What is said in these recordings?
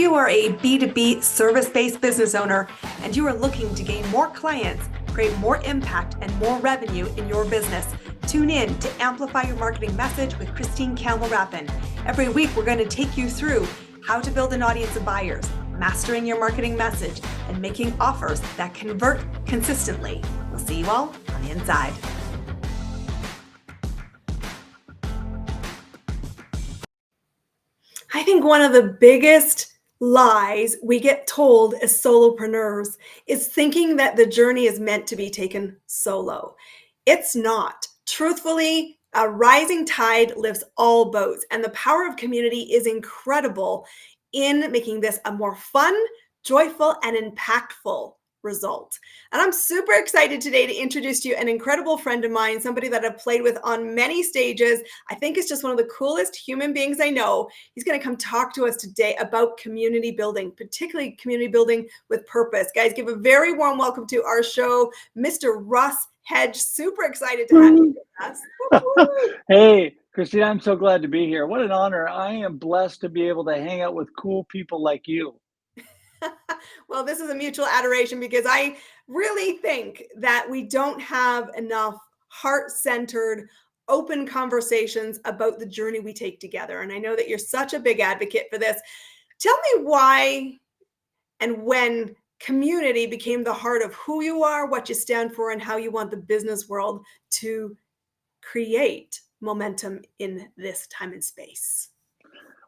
You are a B2B service-based business owner and you are looking to gain more clients, create more impact, and more revenue in your business. Tune in to Amplify Your Marketing Message with Christine Campbell-Rappin. Every week, we're going to take you through how to build an audience of buyers, mastering your marketing message, and making offers that convert consistently. We'll see you all on the inside. I think one of the biggest lies we get told as solopreneurs is thinking that the journey is meant to be taken solo. It's not. Truthfully, a rising tide lifts all boats, and the power of community is incredible in making this a more fun, joyful, and impactful result. And I'm super excited today to introduce to you an incredible friend of mine, somebody that I've played with on many stages. I think is just one of the coolest human beings I know. He's going to come talk to us today about community building, particularly community building with purpose. Guys, give a very warm welcome to our show, Mr. Russ Hedge. Super excited to have you with us. Hey, Christine, I'm so glad to be here. What an honor. I am blessed to be able to hang out with cool people like you. Well, this is a mutual adoration because I really think that we don't have enough heart-centered, open conversations about the journey we take together. And I know that you're such a big advocate for this. Tell me why and when community became the heart of who you are, what you stand for, and how you want the business world to create momentum in this time and space.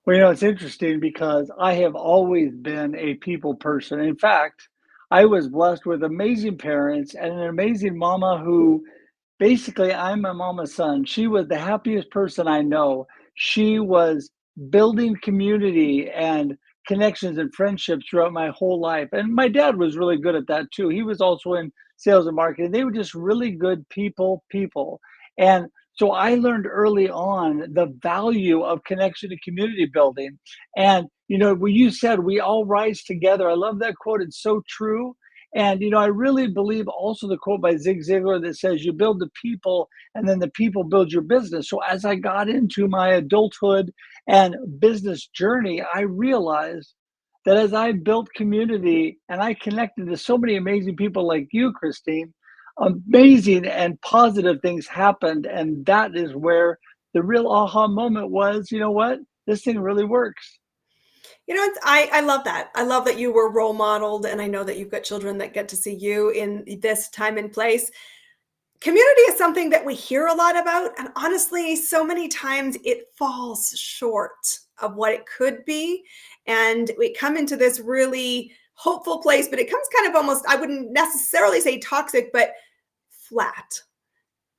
Well, it's interesting because I have always been a people person. In fact, I was blessed with amazing parents and an amazing mama who basically I'm my mama's son. She was the happiest person I know. She was building community and connections and friendships throughout my whole life. And my dad was really good at that too. He was also in sales and marketing. They were just really good people. And so I learned early on the value of connection and community building. And, when you said we all rise together, I love that quote. It's so true. And, I really believe also the quote by Zig Ziglar that says you build the people and then the people build your business. So as I got into my adulthood and business journey, I realized that as I built community and I connected to so many amazing people like you, Christine, amazing and positive things happened. And that is where the real aha moment was, you know what? This thing really works. I love that. I love that you were role modeled, and I know that you've got children that get to see you in this time and place. Community is something that we hear a lot about, and honestly, so many times it falls short of what it could be. And we come into this really hopeful place, but it comes kind of almost, I wouldn't necessarily say toxic, but flat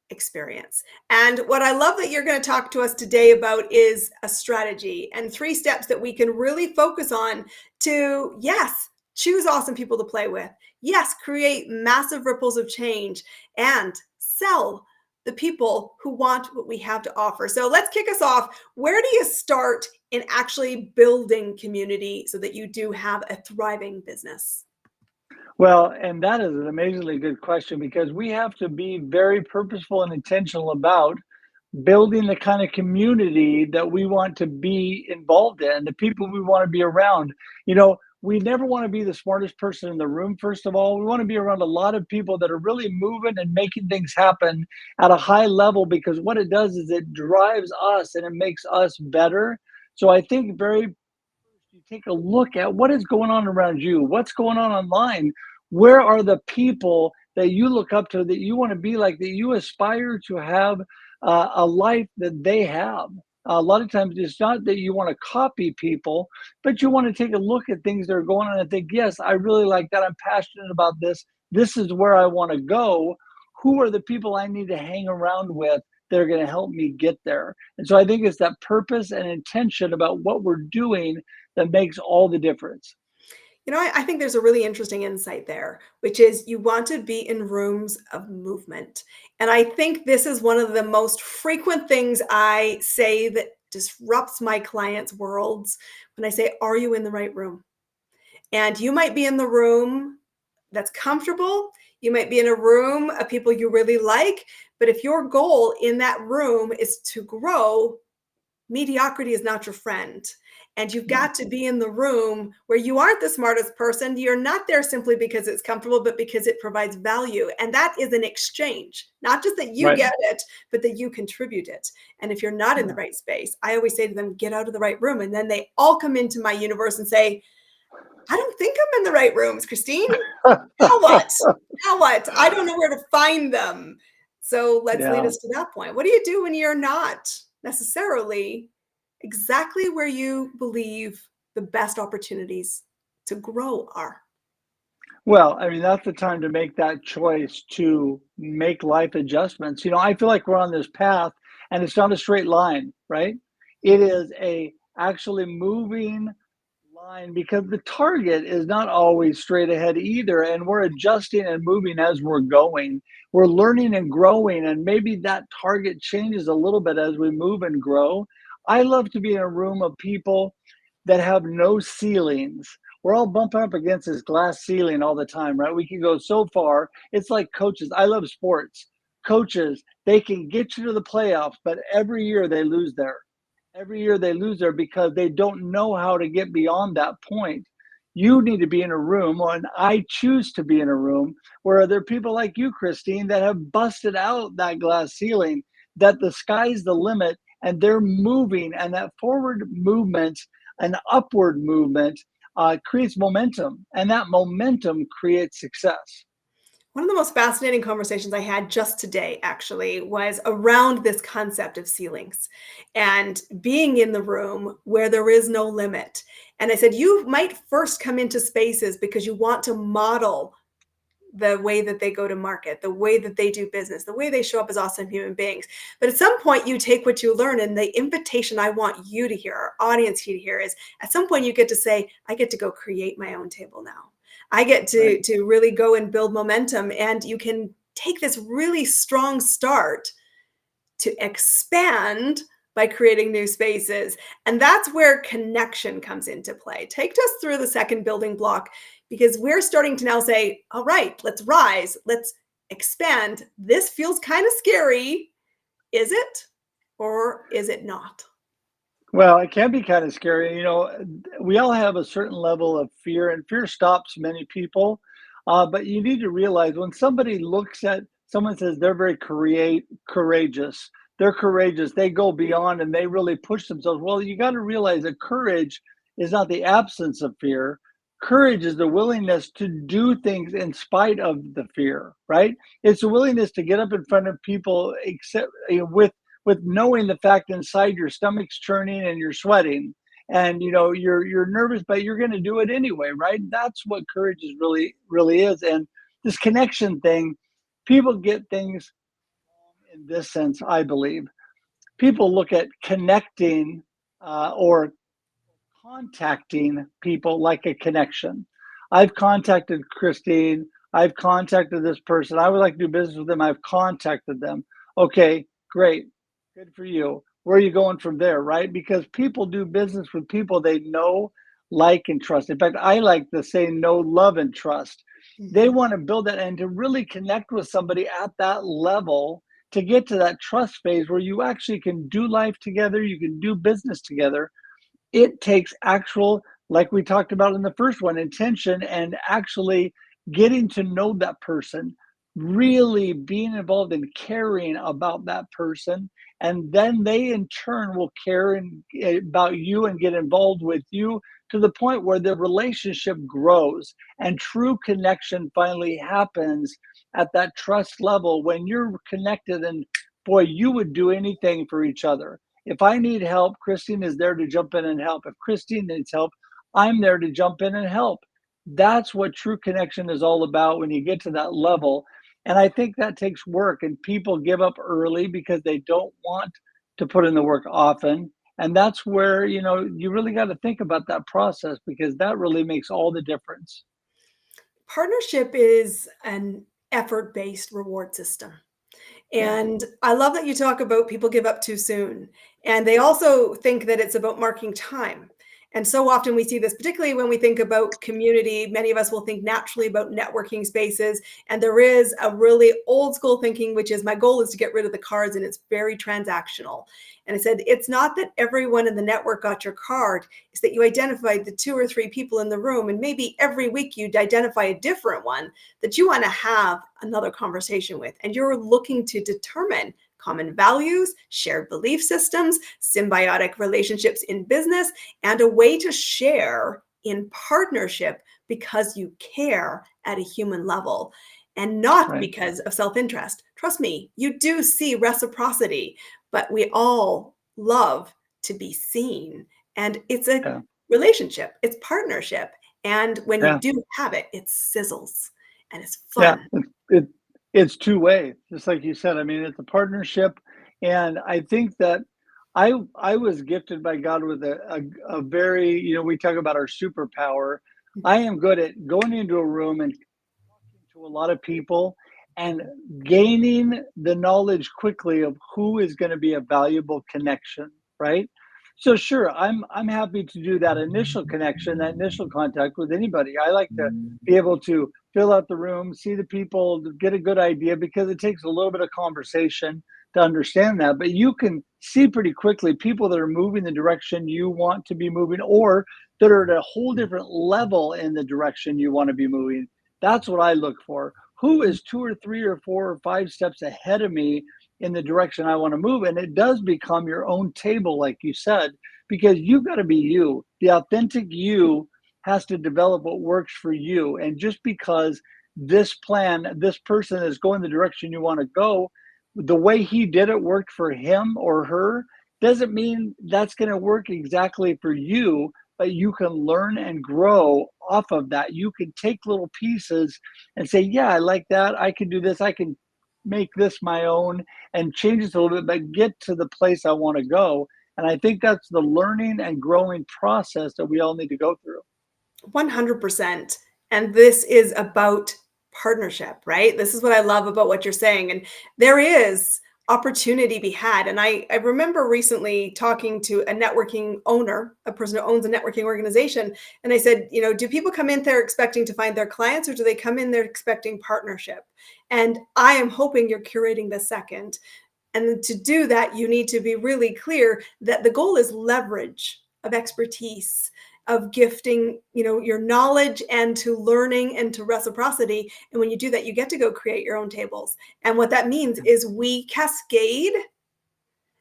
experience. And what I love that you're going to talk to us today about is a strategy and 3 steps that we can really focus on to, yes, choose awesome people to play with. Yes, create massive ripples of change and sell the people who want what we have to offer. So let's kick us off. Where do you start in actually building community so that you do have a thriving business? Well, and that is an amazingly good question because we have to be very purposeful and intentional about building the kind of community that we want to be involved in, the people we want to be around. We never want to be the smartest person in the room, first of all. We want to be around a lot of people that are really moving and making things happen at a high level because what it does is it drives us and it makes us better. So I think very you take a look at what is going on around you, what's going on online, where are the people that you look up to, that you want to be like, that you aspire to have a life that they have. A lot of times it's not that you want to copy people, but you want to take a look at things that are going on and think, yes, I really like that. I'm passionate about this. This is where I want to go. Who are the people I need to hang around with that are going to help me get there? And so I think it's that purpose and intention about what we're doing that makes all the difference. I think there's a really interesting insight there, which is you want to be in rooms of movement. And I think this is one of the most frequent things I say that disrupts my clients' worlds when I say, are you in the right room? And you might be in the room that's comfortable. You might be in a room of people you really like. But if your goal in that room is to grow, mediocrity is not your friend. And you've Yeah. got to be in the room where you aren't the smartest person. You're not there simply because it's comfortable, but because it provides value. And that is an exchange, not just that you Right. get it, but that you contribute it. And if you're not in the Yeah. right space, I always say to them, get out of the right room. And then they all come into my universe and say, I don't think I'm in the right rooms, Christine. Now what? Now what? I don't know where to find them. So let's lead Yeah. us to that point. What do you do when you're not necessarily exactly where you believe the best opportunities to grow are? Well, I mean, that's the time to make that choice to make life adjustments. I feel like we're on this path and it's not a straight line, right? It Mhm. is a actually moving line because the target is not always straight ahead either. And we're adjusting and moving as we're going. We're learning and growing, and maybe that target changes a little bit as we move and grow. I love to be in a room of people that have no ceilings. We're all bumping up against this glass ceiling all the time, right? We can go so far. It's like coaches. I love sports. Coaches, they can get you to the playoffs, but every year they lose there. Every year they lose there because they don't know how to get beyond that point. You need to be in a room, and I choose to be in a room where there are people like you, Christine, that have busted out that glass ceiling, that the sky's the limit, and they're moving, and that forward movement, an upward movement, creates momentum, and that momentum creates success. One of the most fascinating conversations I had just today, actually, was around this concept of ceilings and being in the room where there is no limit. And I said, you might first come into spaces because you want to model the way that they go to market, the way that they do business, the way they show up as awesome human beings. But at some point, you take what you learn, and the invitation I want you to hear, our audience to hear, is at some point you get to say, I get to go create my own table now. I get Right. to really go and build momentum, and you can take this really strong start to expand by creating new spaces. And that's where connection comes into play. Take us through the second building block, because we're starting to now say, all right, let's rise, let's expand. This feels kind of scary. Is it? Or is it not? Well, it can be kind of scary. We all have a certain level of fear, and fear stops many people. But you need to realize when somebody looks at someone says they're very courageous, they're courageous, they go beyond and they really push themselves. Well, you got to realize that courage is not the absence of fear. Courage is the willingness to do things in spite of the fear, right? It's the willingness to get up in front of people, except with knowing the fact inside your stomach's churning and you're sweating, and you're nervous, but you're going to do it anyway, right? That's what courage is really is. And this connection thing, people get things in this sense. I believe people look at connecting or contacting people like a connection. I've contacted Christine. I've contacted this person. I would like to do business with them. I've contacted them. Okay, great. Good for you. Where are you going from there, right? Because people do business with people they know, like, and trust. In fact, I like to say know, love, and trust. They Mhm. want to build that and to really connect with somebody at that level to get to that trust phase where you actually can do life together, you can do business together. It takes actual, like we talked about in the first one, intention and actually getting to know that person, really being involved and caring about that person. And then they in turn will care about you and get involved with you to the point where the relationship grows and true connection finally happens at that trust level when you're connected, and boy, you would do anything for each other. If I need help, Christine is there to jump in and help. If Christine needs help, I'm there to jump in and help. That's what true connection is all about when you get to that level. And I think that takes work, and people give up early because they don't want to put in the work often. And that's where, you really got to think about that process because that really makes all the difference. Partnership is an effort based reward system. Yeah. And I love that you talk about people give up too soon. And they also think that it's about marking time. And so often we see this, particularly when we think about community. Many of us will think naturally about networking spaces. And there is a really old school thinking, which is my goal is to get rid of the cards, and it's very transactional. And I said, it's not that everyone in the network got your card, it's that you identified the 2 or 3 people in the room. And maybe every week you'd identify a different one that you want to have another conversation with. And you're looking to determine common values, shared belief systems, symbiotic relationships in business, and a way to share in partnership because you care at a human level and not Right. because of self interest. Trust me, you do see reciprocity, but we all love to be seen. And it's a Yeah. relationship, it's partnership. And when you Yeah. do have it, it sizzles and it's Yeah. fun. It's two-way, just like you said. I mean, it's a partnership, and I think that I was gifted by God with a very, we talk about our superpower. I am good at going into a room and talking to a lot of people and gaining the knowledge quickly of who is going to be a valuable connection, right? So sure, I'm happy to do that initial connection, that initial contact with anybody. I like to be able to fill out the room, see the people, get a good idea, because it takes a little bit of conversation to understand that. But you can see pretty quickly people that are moving the direction you want to be moving, or that are at a whole different level in the direction you want to be moving. That's what I look for. Who is 2 or 3 or 4 or 5 steps ahead of me in the direction I want to move? And it does become your own table, like you said, because you've got to be you. The authentic you has to develop what works for you. And just because this person is going the direction you want to go, the way he did it worked for him or her, doesn't mean that's going to work exactly for you, but you can learn and grow off of that. You can take little pieces and say, yeah, I like that. I can do this. I can make this my own and change it a little bit, but get to the place I want to go. And I think that's the learning and growing process that we all need to go through. 100%. And this is about partnership, right? This is what I love about what you're saying. And there is opportunity be had. And I remember recently talking to a networking owner, a person who owns a networking organization. And I said, do people come in there expecting to find their clients, or do they come in there expecting partnership? And I am hoping you're curating the second. And to do that, you need to be really clear that the goal is leverage of expertise, of gifting, your knowledge, and to learning and to reciprocity. And when you do that, you get to go create your own tables. And what that means is we cascade,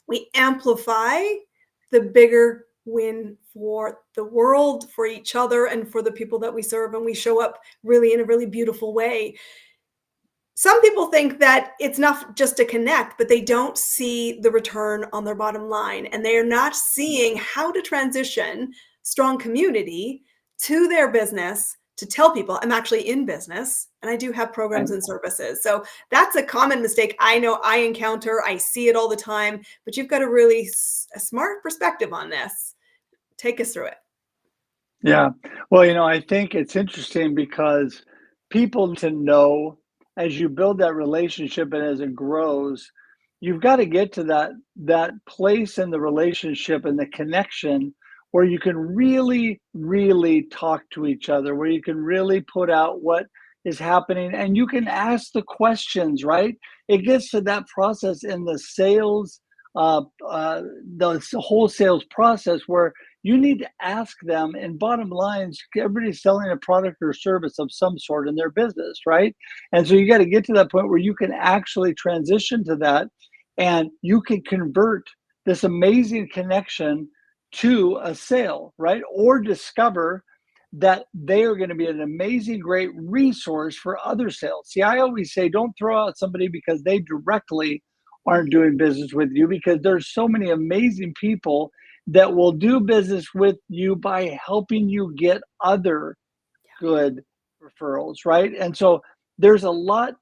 we amplify the bigger win for the world, for each other, and for the people that we serve. And we show up really in a really beautiful way. Some people think that it's enough just to connect, but they don't see the return on their bottom line. And they are not seeing how to transition strong community to their business to tell people I'm actually in business and I do have programs Right. and services. So that's a common mistake I know I encounter. I see it all the time, but you've got a really a smart perspective on this. Take us through it. Yeah. Well, I think it's interesting because people need to know, as you build that relationship and as it grows, you've got to get to that place in the relationship and the connection where you can really, really talk to each other, where you can really put out what is happening and you can ask the questions, right? It gets to that process in the sales, uh, uh, the whole sales process where you need to ask them. And bottom lines, everybody's selling a product or service of some sort in their business, right? And so you got to get to that point where you can actually transition to that and you can convert this amazing connection to a sale, right? Or discover that they are going to be an amazing, great resource for other sales. See, I always say don't throw out somebody because they directly aren't doing business with you, because there's so many amazing people that will do business with you by helping you get other good referrals, right? And so there's a lot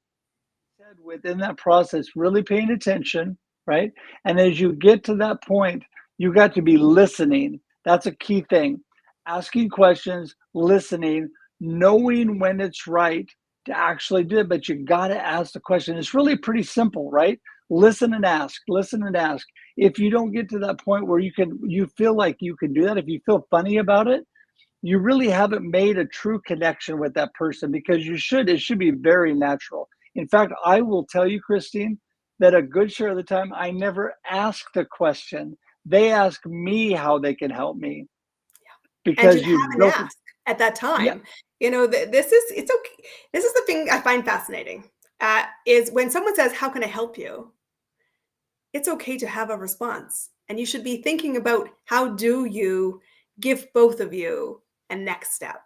said within that process, really paying attention, right? And as you get to that point, you got to be listening. That's a key thing. Asking questions, listening, knowing when it's right to actually do it, but you got to ask the question. It's really pretty simple, right? listen and ask, listen and ask. If you don't get to that point where you feel like you can do that, if you feel funny about it, you really haven't made a true connection with that person because it should be very natural. In fact, I will tell you, Christine, that a good share of the time, I never ask the question. They ask me how they can help me And you because you've haven't built it. asked at that Yeah, time. It's okay. This is the thing I find fascinating, is when someone says, "How can I help you?" It's okay to have a response, and you should be thinking about how do you give both of you a next step.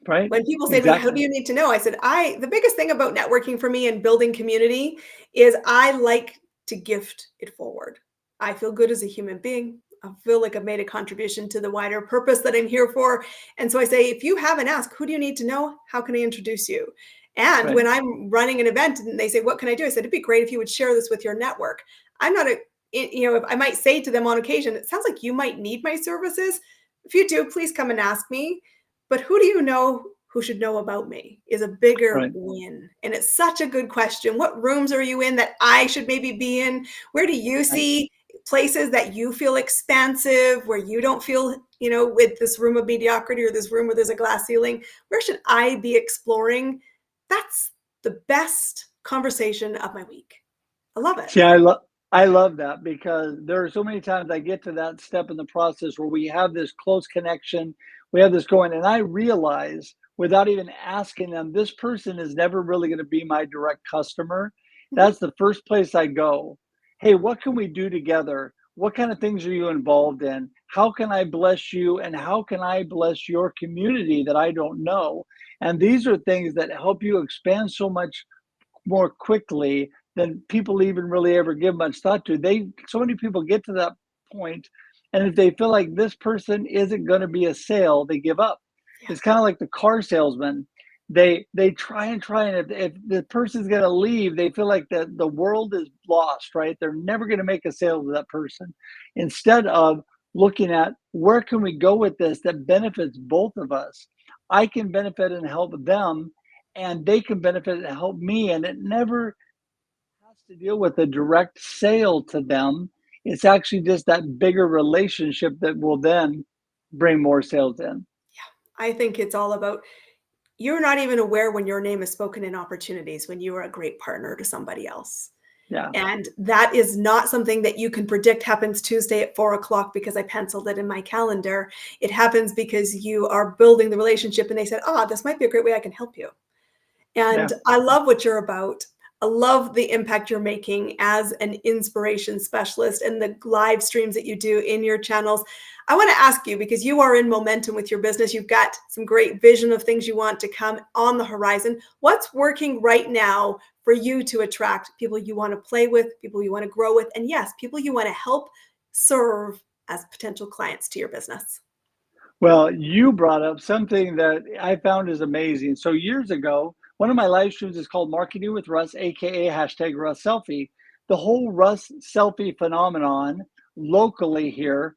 right? When people say to me, "How Exactly. do you need to know?" I said, "I the biggest thing about networking for me and building community is I like to gift it forward. I feel good as a human being. I feel like I've made a contribution to the wider purpose that I'm here for. And so I say, if you have an ask, who do you need to know? How can I introduce you? And Right. when I'm running an event and they say, what can I do? I said, it'd be great if you would share this with your network. I'm not a, if I might say to them on occasion, it sounds like you might need my services. If you do, please come and ask me. But who do you know who should know about me is a bigger Right. win. And it's such a good question. What rooms are you in that I should maybe be in? Where do you Right. see places that you feel expansive, where you don't feel, with this room of mediocrity or this room where there's a glass ceiling? Where should I be exploring? That's the best conversation of my week. I love it. See, I love that because there are so many times I get to that step in the process where we have this close connection, we have this going, and I realize without even asking them, this person is never really going to be my direct customer. Mhm. That's the first place I go. Hey, what can we do together? What kind of things are you involved in? How can I bless you? And how can I bless your community that I don't know? And these are things that help you expand so much more quickly than people even really ever give much thought to. So many people get to that point, and if they feel like this person isn't going to be a sale, they give up. Yeah. It's kind of like the car salesman. They try and try, and if the person's going to leave, they feel like the world is lost, right? They're never going to make a sale to that person. Instead of looking at where can we go with this that benefits both of us, I can benefit and help them, and they can benefit and help me, and it never has to deal with a direct sale to them. It's actually just that bigger relationship that will then bring more sales in. I think it's all about you're not even aware when your name is spoken in opportunities when you are a great partner to somebody else. Yeah, And that is not something that you can predict happens Tuesday at 4 o'clock because I penciled it in my calendar. It happens because you are building the relationship and they said, this might be a great way I can help you. yeah. And I love what you're about. I love the impact you're making as an inspiration specialist and the live streams that you do in your channels. I want to ask you because you are in momentum with your business. You've got some great vision of things you want to come on the horizon. What's working right now for you to attract people you want to play with, people you want to grow with, and yes, people you want to help serve as potential clients to your business? Well, you brought up something that I found is amazing. So years ago, one of my live streams is called Marketing with Russ, aka hashtag Russ Selfie. The whole Russ selfie phenomenon locally here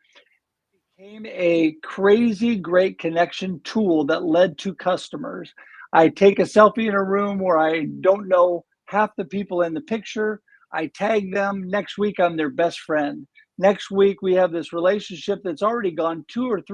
became a crazy great connection tool that led to customers. I take a selfie in a room where I don't know half the people in the picture. I tag them. Next week, I'm their best friend. Next week, we have this relationship that's already gone two of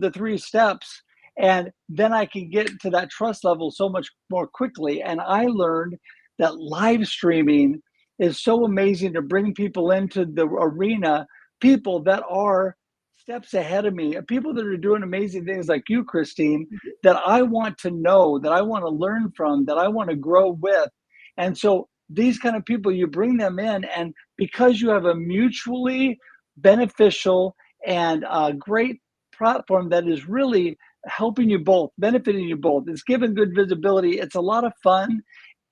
the three steps. And then I can get to that trust level so much more quickly. And I learned that live streaming is so amazing to bring people into the arena, people that are steps ahead of me, people that are doing amazing things like you, Christine, Mhm. that I want to know, that I want to learn from, that I want to grow with. And so these kind of people, you bring them in, and because you have a mutually beneficial and a great platform that is really helping you both, benefiting you both, it's given good visibility, it's a lot of fun,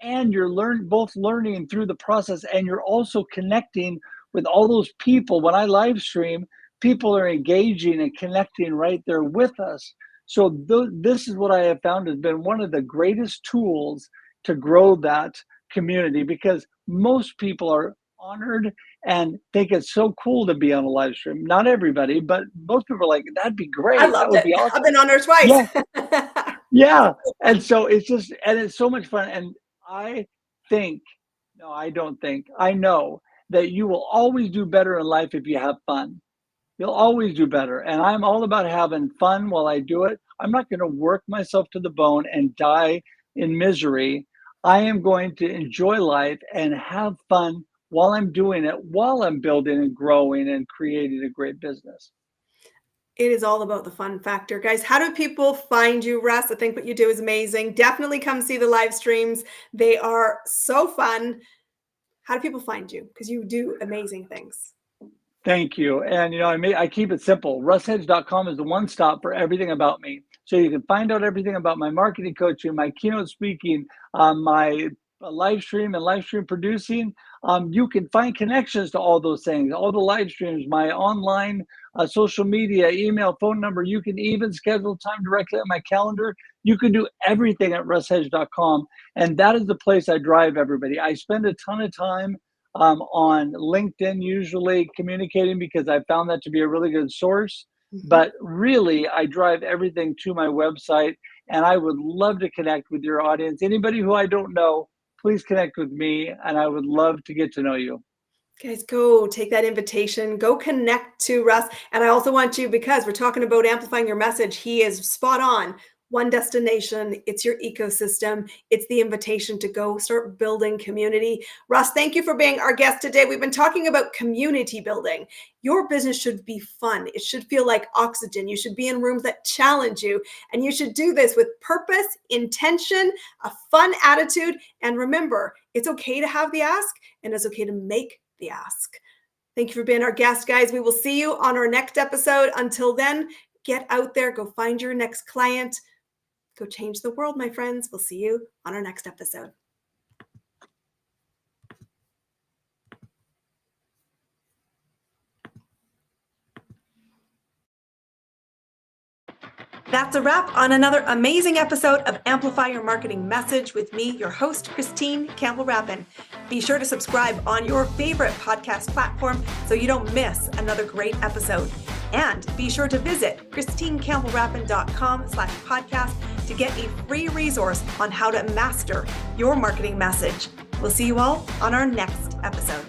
and you're both learning through the process, and you're also connecting with all those people. When I live stream, people are engaging and connecting right there with us. So this is what I have found has been one of the greatest tools to grow that community, because most people are honored and think it's so cool to be on a live stream. Not everybody, but most people are like, that'd be I great. That loved would it. be I've awesome. been on there twice. Yeah, yeah. So And fun. so it's just, and it's so much fun. And I think No, I don't think. I know that you will always do better in life if you have fun. You'll always do better. And I'm all about having fun while I do it. I'm not going to work myself to the bone and die in misery. I am going to enjoy life and have fun while I'm doing it, while I'm building and growing and creating a great business. It is all about the fun factor. Guys, how do people find you, Russ? I think what you do is amazing. Definitely come see the live streams. They are so fun. How do people find you? Because you do amazing things. Thank you. And I keep it simple. RussHedge.com is the one stop for everything about me. So you can find out everything about my marketing coaching, my keynote speaking, my live stream and live stream producing. You can find connections to all those things, all the live streams, my online social media, email, phone number. You can even schedule time directly on my calendar. You can do everything at RussHedge.com. And that is the place I drive everybody. I spend a ton of time on LinkedIn, usually communicating because I found that to be a really good source. Mhm. But really, I drive everything to my website, and I would love to connect with your audience. Anybody who I don't know, please connect with me, and I would love to get to know you. Guys, go take that invitation, go connect to Russ. And I also want you, because we're talking about amplifying your message, he is spot on. One destination, it's your ecosystem, it's the invitation to go start building community. Russ, thank you for being our guest today. We've been talking about community building. Your business should be fun. It should feel like oxygen. You should be in rooms that challenge you. And you should do this with purpose, intention, a fun attitude. And remember, it's okay to have the ask, and it's okay to make the ask. Thank you for being our guest, guys. We will see you on our next episode. Until then, get out there, go find your next client, go change the world, my friends. We'll see you on our next episode. That's a wrap on another amazing episode of Amplify Your Marketing Message with me, your host, Christine Campbell-Rappin. Be sure to subscribe on your favorite podcast platform so you don't miss another great episode. And be sure to visit christinecampbellrappin.com/podcast to get a free resource on how to master your marketing message. We'll see you all on our next episode.